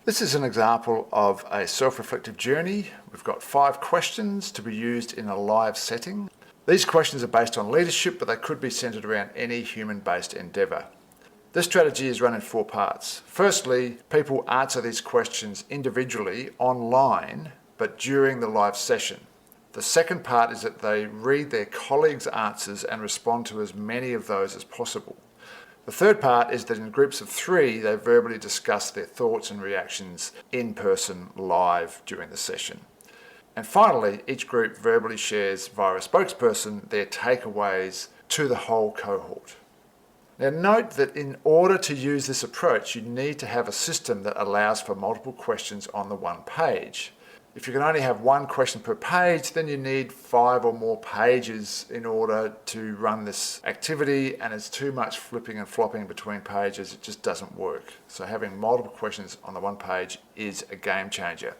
This is an example of a self-reflective journey. We've got 5 questions to be used in a live setting. These questions are based on leadership, but they could be centered around any human-based endeavor. This strategy is run in 4 parts. Firstly, people answer these questions individually online, but during the live session. The second part is that they read their colleagues' answers and respond to as many of those as possible. The third part is that in groups of 3, they verbally discuss their thoughts and reactions in person live during the session. And finally, each group verbally shares via a spokesperson their takeaways to the whole cohort. Now note that in order to use this approach, you need to have a system that allows for multiple questions on the one page. If you can only have 1 question per page, then you need 5 or more pages in order to run this activity, and it's too much flipping and flopping between pages. It just doesn't work. So having multiple questions on the one page is a game changer.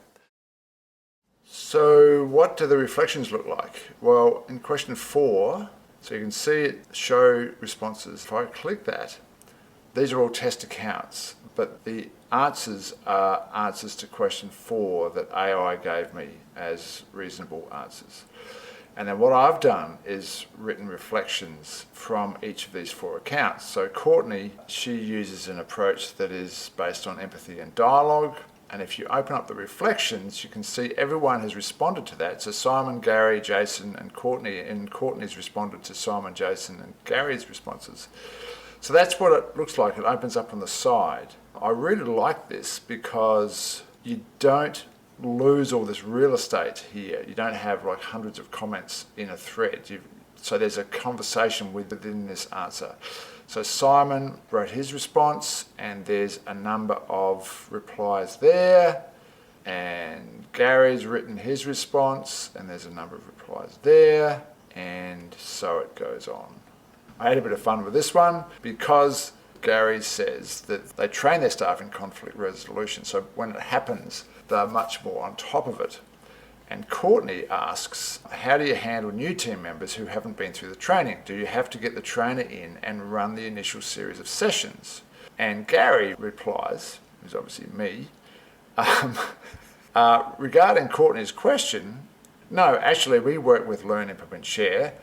So what do the reflections look like? Well, in question 4, so you can see it show responses. If I click that, these are all test accounts, but the answers are answers to question 4 that AI gave me as reasonable answers. And then what I've done is written reflections from each of these 4 accounts. So Courtney, she uses an approach that is based on empathy and dialogue. And if you open up the reflections, you can see everyone has responded to that. So Simon, Gary, Jason, and Courtney, and Courtney's responded to Simon, Jason, and Gary's responses. So that's what it looks like. It opens up on the side. I really like this because you don't lose all this real estate here. You don't have like hundreds of comments in a thread. So there's a conversation within this answer. So Simon wrote his response, and there's a number of replies there. And Gary's written his response, and there's a number of replies there. And so it goes on. I had a bit of fun with this one because Gary says that they train their staff in conflict resolution. So when it happens, they're much more on top of it. And Courtney asks, how do you handle new team members who haven't been through the training? Do you have to get the trainer in and run the initial series of sessions? And Gary replies, who's obviously me, regarding Courtney's question, no, actually we work with Learn, Implement, Share.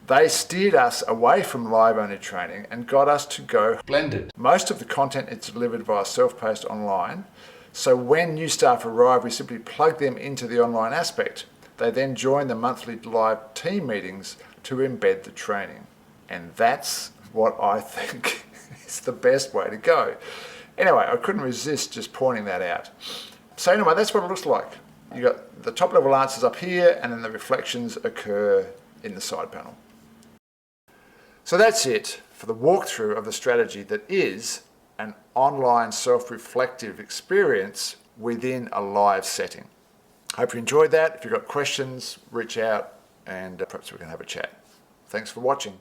They steered us away from live-only training and got us to go blended. Most of the content is delivered via self-paced online. So when new staff arrive, we simply plug them into the online aspect. They then join the monthly live team meetings to embed the training. And that's what I think is the best way to go. Anyway, I couldn't resist just pointing that out. So anyway, that's what it looks like. You got the top level answers up here, and then the reflections occur in the side panel. So that's it for the walkthrough of the strategy that is an online self-reflective experience within a live setting. Hope you enjoyed that. If you've got questions, reach out and perhaps we can have a chat. Thanks for watching.